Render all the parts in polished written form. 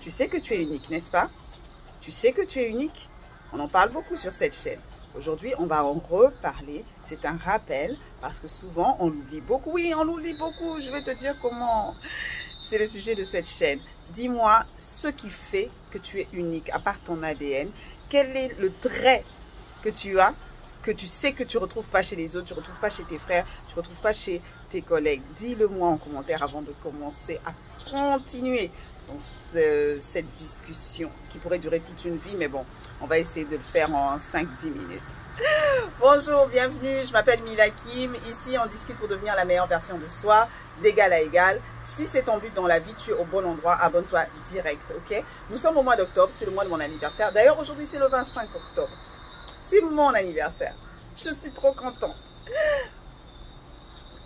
Tu sais que tu es unique, n'est-ce pas? Tu sais que tu es unique? On en parle beaucoup sur cette chaîne. Aujourd'hui, on va en reparler. C'est un rappel parce que souvent, on l'oublie beaucoup. Oui, on l'oublie beaucoup. Je vais te dire comment. C'est le sujet de cette chaîne. Dis-moi ce qui fait que tu es unique, à part ton ADN. Quel est le trait que tu as, que tu sais que tu ne retrouves pas chez les autres, tu ne retrouves pas chez tes frères, tu ne retrouves pas chez tes collègues? Dis-le-moi en commentaire avant de commencer à continuer dans cette discussion qui pourrait durer toute une vie, mais bon, on va essayer de le faire en 5-10 minutes. Bonjour, bienvenue, je m'appelle Mila Kim. Ici, on discute pour devenir la meilleure version de soi, d'égal à égal. Si c'est ton but dans la vie, tu es au bon endroit, abonne-toi direct, ok? Nous sommes au mois d'octobre, c'est le mois de mon anniversaire. D'ailleurs, aujourd'hui, c'est le 25 octobre. C'est mon anniversaire. Je suis trop contente.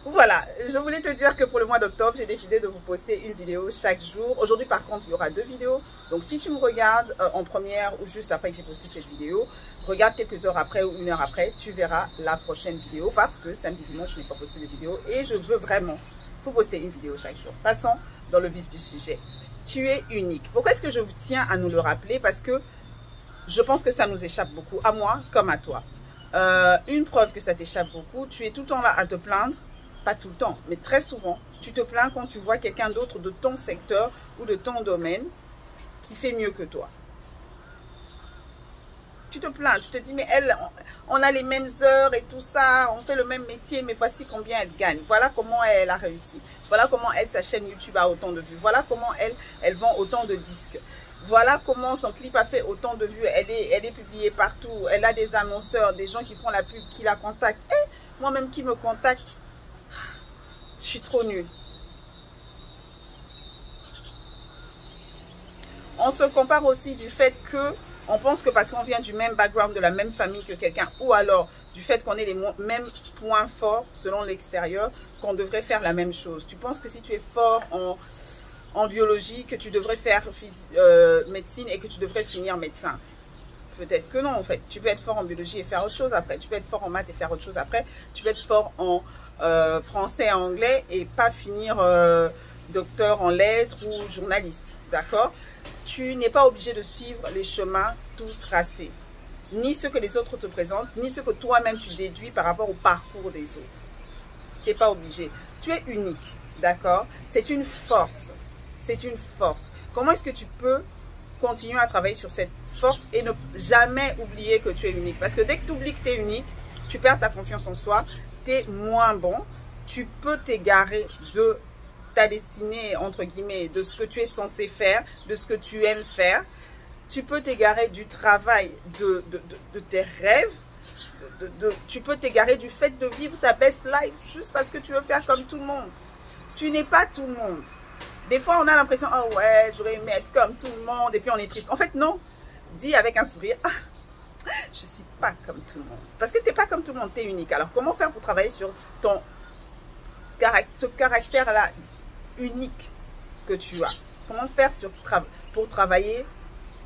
Voilà, je voulais te dire que pour le mois d'octobre, j'ai décidé de vous poster une vidéo chaque jour. Aujourd'hui, par contre, il y aura 2 vidéos. Donc, si tu me regardes en première ou juste après que j'ai posté cette vidéo, regarde quelques heures après ou 1 heure après, tu verras la prochaine vidéo parce que samedi, dimanche, je n'ai pas posté de vidéo et je veux vraiment vous poster une vidéo chaque jour. Passons dans le vif du sujet. Tu es unique. Pourquoi est-ce que je vous tiens à nous le rappeler? Parce que je pense que ça nous échappe beaucoup, à moi comme à toi. Une preuve que ça t'échappe beaucoup, tu es tout le temps là à te plaindre. Pas tout le temps, mais très souvent, tu te plains quand tu vois quelqu'un d'autre de ton secteur ou de ton domaine qui fait mieux que toi. Tu te plains, tu te dis, mais elle, on a les mêmes heures et tout ça, on fait le même métier, mais voici combien elle gagne. Voilà comment elle a réussi. Voilà comment elle, sa chaîne YouTube a autant de vues. Voilà comment elle vend autant de disques. Voilà comment son clip a fait autant de vues. Elle est publiée partout. Elle a des annonceurs, des gens qui font la pub, qui la contactent. Et moi-même qui me contacte. Je suis trop nulle. On se compare aussi du fait que on pense que parce qu'on vient du même background, de la même famille que quelqu'un, ou alors du fait qu'on ait les mêmes points forts selon l'extérieur, qu'on devrait faire la même chose. Tu penses que si tu es fort en biologie, que tu devrais faire médecine et que tu devrais finir médecin. Peut-être que non, en fait. Tu peux être fort en biologie et faire autre chose après. Tu peux être fort en maths et faire autre chose après. Tu peux être fort en français et anglais et pas finir docteur en lettres ou journaliste. D'accord? Tu n'es pas obligé de suivre les chemins tout tracés. Ni ceux que les autres te présentent, ni ceux que toi-même tu déduis par rapport au parcours des autres. Tu n'es pas obligé. Tu es unique. D'accord? C'est une force. C'est une force. Comment est-ce que tu peux continuer à travailler sur cette force et ne jamais oublier que tu es unique? Parce que dès que tu oublies que tu es unique, tu perds ta confiance en soi, tu es moins bon, tu peux t'égarer de ta destinée, entre guillemets, de ce que tu es censé faire, de ce que tu aimes faire. Tu peux t'égarer du travail, de tes rêves, tu peux t'égarer du fait de vivre ta best life juste parce que tu veux faire comme tout le monde. Tu n'es pas tout le monde. Des fois, on a l'impression, oh ouais, j'aurais aimé être comme tout le monde, et puis on est triste. En fait, non. Dis avec un sourire, ah, je ne suis pas comme tout le monde. Parce que tu n'es pas comme tout le monde, tu es unique. Alors, comment faire pour travailler sur ce caractère-là unique que tu as? Comment faire pour travailler,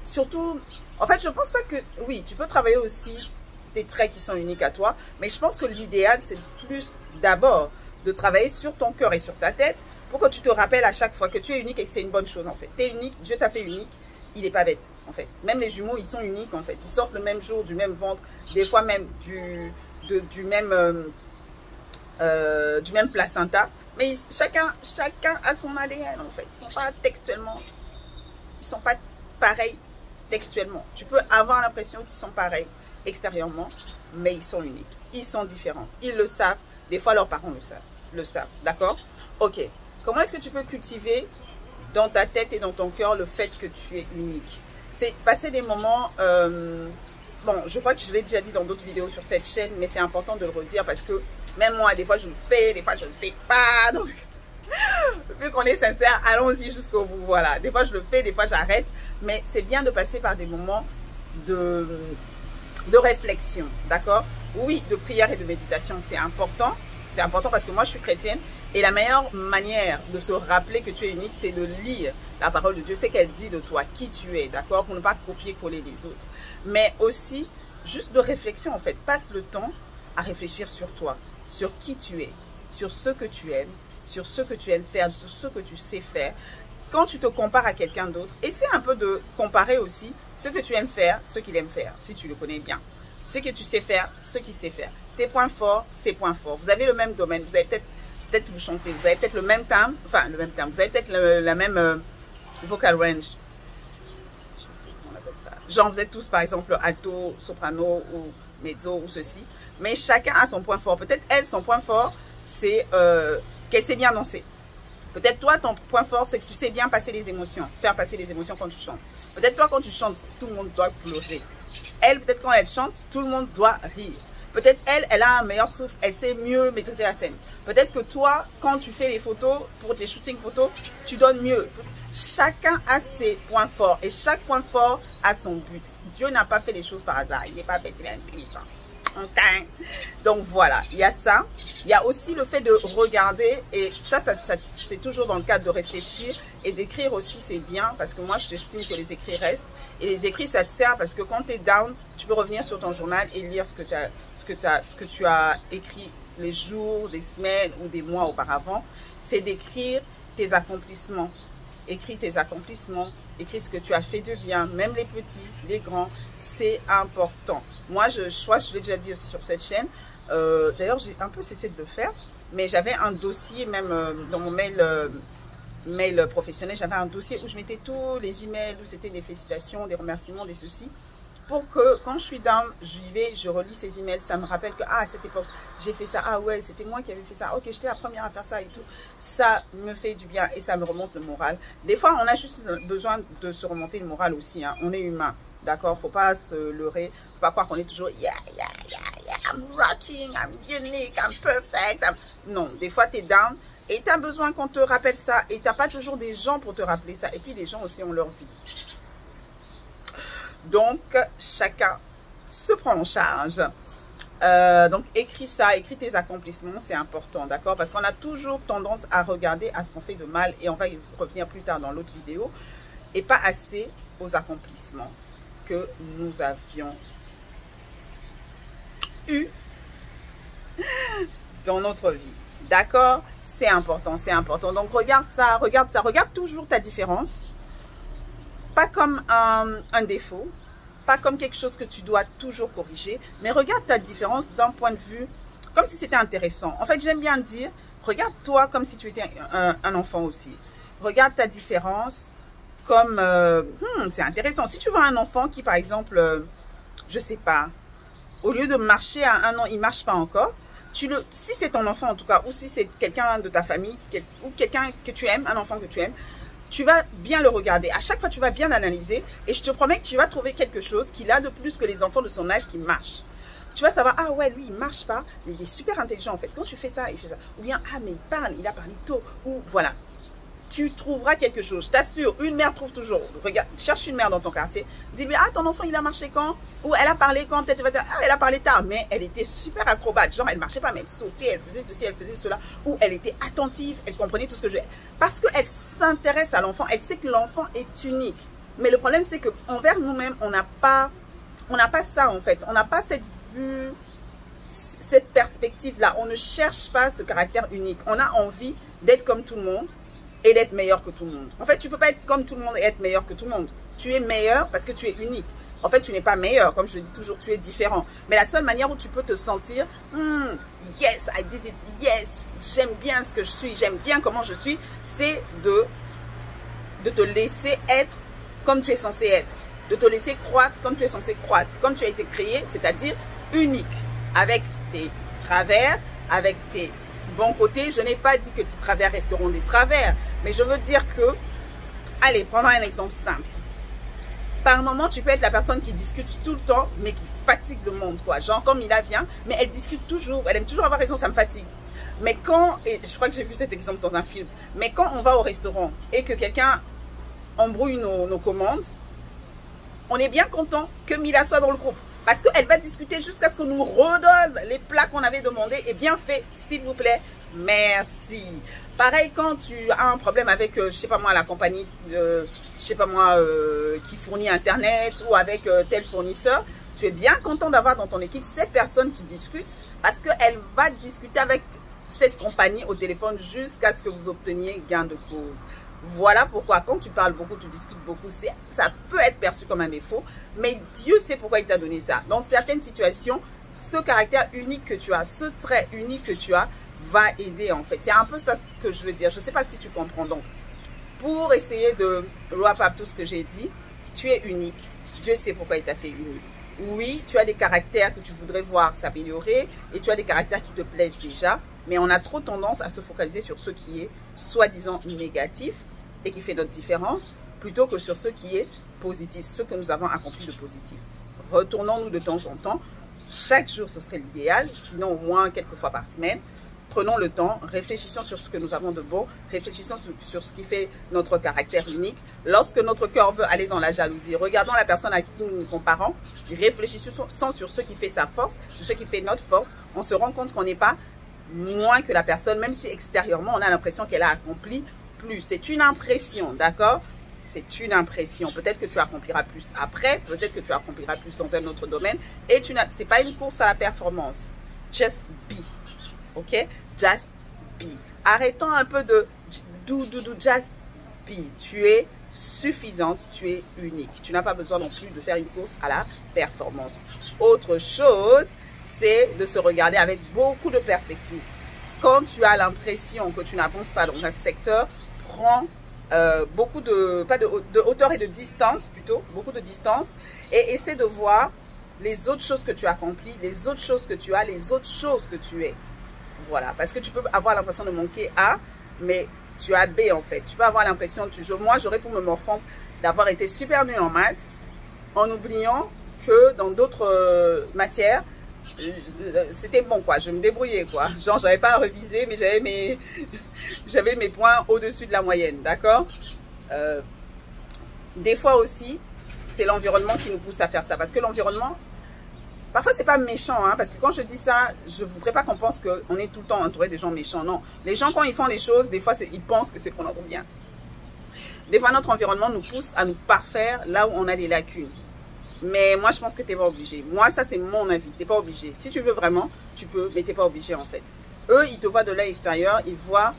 surtout, en fait, je ne pense pas que, oui, tu peux travailler aussi des traits qui sont uniques à toi, mais je pense que l'idéal, c'est plus d'abord de travailler sur ton cœur et sur ta tête pour que tu te rappelles à chaque fois que tu es unique et que c'est une bonne chose en fait. Tu es unique, Dieu t'a fait unique, il n'est pas bête en fait. Même les jumeaux, ils sont uniques en fait. Ils sortent le même jour, du même ventre, des fois même du même placenta. Mais chacun a son ADN en fait. Ils ne sont pas textuellement, ils sont pas pareils textuellement. Tu peux avoir l'impression qu'ils sont pareils extérieurement, mais ils sont uniques. Ils sont différents. Ils le savent. Des fois, leurs parents le savent. D'accord? Ok. Comment est-ce que tu peux cultiver dans ta tête et dans ton cœur le fait que tu es unique? C'est passer des moments... bon, je crois que je l'ai déjà dit dans d'autres vidéos sur cette chaîne, mais c'est important de le redire parce que même moi, des fois, je le fais, des fois, je ne le fais pas. Donc, vu qu'on est sincère, allons-y jusqu'au bout. Voilà. Des fois, je le fais, des fois, j'arrête. Mais c'est bien de passer par des moments de réflexion. D'accord? Oui, de prière et de méditation, c'est important. C'est important parce que moi, je suis chrétienne. Et la meilleure manière de se rappeler que tu es unique, c'est de lire la parole de Dieu. C'est qu'elle dit de toi, qui tu es, d'accord? Pour ne pas copier-coller les autres. Mais aussi, juste de réflexion, en fait. Passe le temps à réfléchir sur toi, sur qui tu es, sur ce que tu aimes, sur ce que tu aimes faire, sur ce que tu sais faire. quand tu te compares à quelqu'un d'autre, essaie un peu de comparer aussi ce que tu aimes faire, ce qu'il aime faire, si tu le connais bien. Ce que tu sais faire, ce qu'il sait faire. Tes points forts, ses points forts. Vous avez le même domaine, vous avez peut-être vous chantez, vous avez peut-être le même timbre, enfin le même timbre, vous avez peut-être la même vocal range. On appelle ça. Genre vous êtes tous par exemple alto, soprano ou mezzo ou ceci. Mais chacun a son point fort. Peut-être elle, son point fort, c'est qu'elle sait bien danser. Peut-être toi, ton point fort, c'est que tu sais bien passer les émotions, faire passer les émotions quand tu chantes. Peut-être toi, quand tu chantes, tout le monde doit pleurer. Elle, peut-être quand elle chante, tout le monde doit rire. Peut-être elle a un meilleur souffle, elle sait mieux maîtriser la scène. Peut-être que toi, quand tu fais les photos, pour tes shootings photos, tu donnes mieux. Chacun a ses points forts et chaque point fort a son but. Dieu n'a pas fait les choses par hasard, il n'est pas bête, il est intelligent. Donc voilà, il y a ça. Il y a aussi le fait de regarder, et ça c'est toujours dans le cadre de réfléchir et d'écrire aussi, c'est bien parce que moi je t'estime que les écrits restent. Et les écrits ça te sert parce que quand tu es down, tu peux revenir sur ton journal et lire ce que tu as écrit les jours, des semaines ou des mois auparavant. C'est d'écrire tes accomplissements. Écris tes accomplissements, écris ce que tu as fait de bien, même les petits, les grands, c'est important. Moi, je crois que je l'ai déjà dit aussi sur cette chaîne, d'ailleurs j'ai un peu cessé de le faire, mais j'avais un dossier même dans mon mail professionnel, j'avais un dossier où je mettais tous les emails, où c'était des félicitations, des remerciements, des ceci, pour que quand je suis down, j'y vais, je relis ces emails, ça me rappelle que à cette époque, j'ai fait ça, ah ouais, c'était moi qui avais fait ça, ok, j'étais la première à faire ça et tout. Ça me fait du bien et ça me remonte le moral. Des fois, on a juste besoin de se remonter le moral aussi, hein. On est humain, d'accord? Faut pas se leurrer, faut pas croire qu'on est toujours yeah, I'm rocking, I'm unique, I'm perfect. Non, des fois, tu es down et tu as besoin qu'on te rappelle ça et tu n'as pas toujours des gens pour te rappeler ça. Et puis, les gens aussi ont leur vie. Donc, chacun se prend en charge. Donc, écris ça, écris tes accomplissements, c'est important, d'accord? Parce qu'on a toujours tendance à regarder à ce qu'on fait de mal, et on va y revenir plus tard dans l'autre vidéo, et pas assez aux accomplissements que nous avions eus dans notre vie, d'accord? C'est important, c'est important. Donc, regarde ça, regarde toujours ta différence. Pas comme un défaut, pas comme quelque chose que tu dois toujours corriger, mais regarde ta différence d'un point de vue, comme si c'était intéressant. En fait, j'aime bien dire, regarde-toi comme si tu étais un enfant aussi. Regarde ta différence comme, c'est intéressant. Si tu vois un enfant qui, par exemple, je sais pas, au lieu de marcher à 1 an, il ne marche pas encore, si c'est ton enfant en tout cas, ou si c'est quelqu'un de ta famille, ou quelqu'un que tu aimes, un enfant que tu aimes, tu vas bien le regarder. À chaque fois, tu vas bien l'analyser. Et je te promets que tu vas trouver quelque chose qu'il a de plus que les enfants de son âge qui marchent. Tu vas savoir, ah ouais, lui, il ne marche pas. Mais il est super intelligent, en fait. Quand tu fais ça, il fait ça. Ou bien, ah, mais il parle, il a parlé tôt. Ou voilà. Tu trouveras quelque chose. Je t'assure, une mère trouve toujours. Regarde, cherche une mère dans ton quartier. Dis-lui, ah, ton enfant, il a marché quand? Ou elle a parlé quand? Peut-être, ah, elle a parlé tard. Mais elle était super acrobate. Genre, elle ne marchait pas, mais elle sautait, elle faisait ceci, elle faisait cela. Ou elle était attentive, elle comprenait tout ce que je... Parce qu'elle s'intéresse à l'enfant. Elle sait que l'enfant est unique. Mais le problème, c'est qu'envers nous-mêmes, on n'a pas ça, en fait. On n'a pas cette vue, cette perspective-là. On ne cherche pas ce caractère unique. On a envie d'être comme tout le monde et d'être meilleur que tout le monde. En fait, tu ne peux pas être comme tout le monde et être meilleur que tout le monde. Tu es meilleur parce que tu es unique. En fait, tu n'es pas meilleur, comme je le dis toujours, tu es différent. Mais la seule manière où tu peux te sentir, yes, I did it, yes, j'aime bien ce que je suis, j'aime bien comment je suis, c'est de te laisser être comme tu es censé être. De te laisser croître comme tu es censé croître. Comme tu as été créé, c'est-à-dire unique. Avec tes travers, avec tes bons côtés. Je n'ai pas dit que tes travers resteront des travers. Mais je veux dire que, allez, prenons un exemple simple. Par moment, tu peux être la personne qui discute tout le temps, mais qui fatigue le monde, quoi. Genre, comme Mila vient, mais elle discute toujours. Elle aime toujours avoir raison, ça me fatigue. Mais quand, et je crois que j'ai vu cet exemple dans un film, mais quand on va au restaurant et que quelqu'un embrouille nos commandes, on est bien content que Mila soit dans le groupe. Parce qu'elle va discuter jusqu'à ce qu'on nous redonne les plats qu'on avait demandés. Et bien fait, s'il vous plaît. Merci. Pareil, quand tu as un problème avec, je sais pas moi, la compagnie, je sais pas moi, qui fournit Internet ou avec tel fournisseur, tu es bien content d'avoir dans ton équipe cette personne qui discute parce qu'elle va discuter avec cette compagnie au téléphone jusqu'à ce que vous obteniez gain de cause. Voilà pourquoi quand tu parles beaucoup, tu discutes beaucoup, ça peut être perçu comme un défaut, mais Dieu sait pourquoi il t'a donné ça. Dans certaines situations, ce caractère unique que tu as, ce trait unique que tu as, va aider en fait. C'est un peu ça que je veux dire. Je ne sais pas si tu comprends. Donc, pour essayer de wrap up tout ce que j'ai dit, tu es unique. Dieu sait pourquoi il t'a fait unique. Oui, tu as des caractères que tu voudrais voir s'améliorer et tu as des caractères qui te plaisent déjà, mais on a trop tendance à se focaliser sur ce qui est soi-disant négatif et qui fait notre différence, plutôt que sur ce qui est positif, ce que nous avons accompli de positif. Retournons-nous de temps en temps. Chaque jour, ce serait l'idéal, sinon au moins quelques fois par semaine. Prenons le temps, réfléchissons sur ce que nous avons de beau, réfléchissons sur ce qui fait notre caractère unique. Lorsque notre cœur veut aller dans la jalousie, regardons la personne à qui nous nous comparons, réfléchissons sur ce qui fait sa force, sur ce qui fait notre force. On se rend compte qu'on n'est pas moins que la personne, même si extérieurement, on a l'impression qu'elle a accompli plus. C'est une impression, d'accord? C'est une impression. Peut-être que tu accompliras plus après, peut-être que tu accompliras plus dans un autre domaine. Et ce n'est pas une course à la performance. Just be. Ok? Just be. Arrêtons un peu de do, just be. Tu es suffisante, tu es unique. Tu n'as pas besoin non plus de faire une course à la performance. Autre chose, c'est de se regarder avec beaucoup de perspective. Quand tu as l'impression que tu n'avances pas dans un secteur, prends beaucoup de hauteur et de distance, plutôt, beaucoup de distance, et essaie de voir les autres choses que tu accomplis, les autres choses que tu as, les autres choses que tu es. Voilà, parce que tu peux avoir l'impression de manquer A, mais tu as B en fait. Tu peux avoir l'impression, moi j'aurais pour me morfondre d'avoir été super nul en maths, en oubliant que dans d'autres matières, c'était bon quoi, je me débrouillais quoi. Genre j'avais pas à reviser, mais j'avais mes points au-dessus de la moyenne, d'accord? Des fois aussi, c'est l'environnement qui nous pousse à faire ça, parce que l'environnement, parfois, c'est pas méchant, hein, parce que quand je dis ça, je voudrais pas qu'on pense qu'on est tout le temps entouré des gens méchants. Non, les gens, quand ils font les choses, des fois, ils pensent que c'est pour notre bien. Des fois, notre environnement nous pousse à nous parfaire là où on a des lacunes. Mais moi, je pense que tu n'es pas obligé. Moi, ça, c'est mon avis. Tu n'es pas obligé. Si tu veux vraiment, tu peux, mais tu n'es pas obligé, en fait. Eux, ils te voient de l'œil extérieur. Ils voient,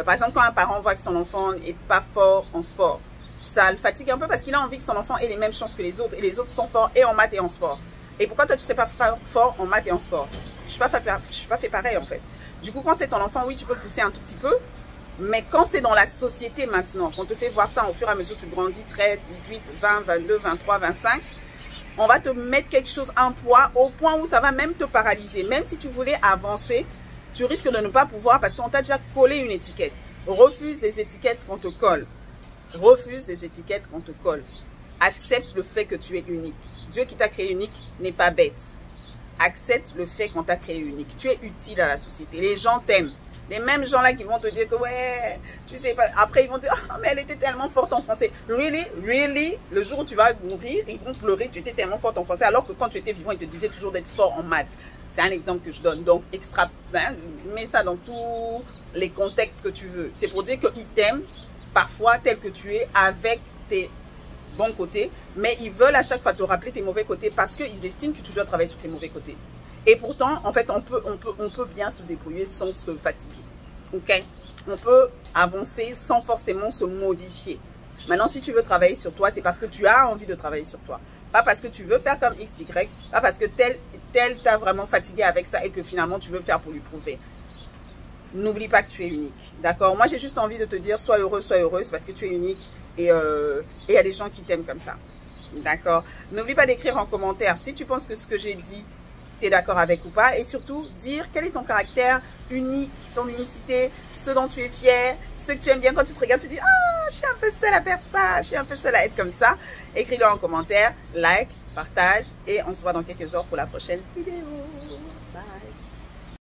par exemple, quand un parent voit que son enfant n'est pas fort en sport, ça le fatigue un peu parce qu'il a envie que son enfant ait les mêmes chances que les autres. Et les autres sont forts et en maths et en sport. Et pourquoi toi, tu ne serais pas fort en maths et en sport? Je ne suis pas fait pareil, en fait. Du coup, quand c'est ton enfant, oui, tu peux le pousser un tout petit peu. Mais quand c'est dans la société maintenant, qu'on te fait voir ça au fur et à mesure que tu grandis, 13, 18, 20, 22, 23, 25, on va te mettre quelque chose, un poids, au point où ça va même te paralyser. Même si tu voulais avancer, tu risques de ne pas pouvoir parce qu'on t'a déjà collé une étiquette. Refuse les étiquettes qu'on te colle. Refuse les étiquettes qu'on te colle. Accepte le fait que tu es unique. Dieu qui t'a créé unique n'est pas bête. Accepte le fait qu'on t'a créé unique. Tu es utile à la société. Les gens t'aiment. Les mêmes gens là qui vont te dire que ouais, tu sais pas. Après ils vont dire oh, mais elle était tellement forte en français. Really, really. Le jour où tu vas mourir, ils vont pleurer. Tu étais tellement forte en français alors que quand tu étais vivant, ils te disaient toujours d'être fort en maths. C'est un exemple que je donne. Donc mets ça dans tous les contextes que tu veux. C'est pour dire qu'ils t'aiment parfois tel que tu es avec tes bons côtés, mais ils veulent à chaque fois te rappeler tes mauvais côtés parce qu'ils estiment que tu dois travailler sur tes mauvais côtés. Et pourtant, en fait, on peut bien se débrouiller sans se fatiguer. Ok? On peut avancer sans forcément se modifier. Maintenant, si tu veux travailler sur toi, c'est parce que tu as envie de travailler sur toi. Pas parce que tu veux faire comme X, Y, pas parce que tel t'a vraiment fatigué avec ça et que finalement tu veux le faire pour lui prouver. N'oublie pas que tu es unique. D'accord? Moi, j'ai juste envie de te dire, sois heureuse parce que tu es unique et il y a des gens qui t'aiment comme ça. D'accord? N'oublie pas d'écrire en commentaire si tu penses que ce que j'ai dit, tu es d'accord avec ou pas. Et surtout, dire quel est ton caractère unique, ton unicité, ce dont tu es fier, ce que tu aimes bien quand tu te regardes, tu dis « Ah, je suis un peu seule à faire ça, je suis un peu seule à être comme ça. » Écris-le en commentaire, like, partage et on se voit dans quelques heures pour la prochaine vidéo. Bye!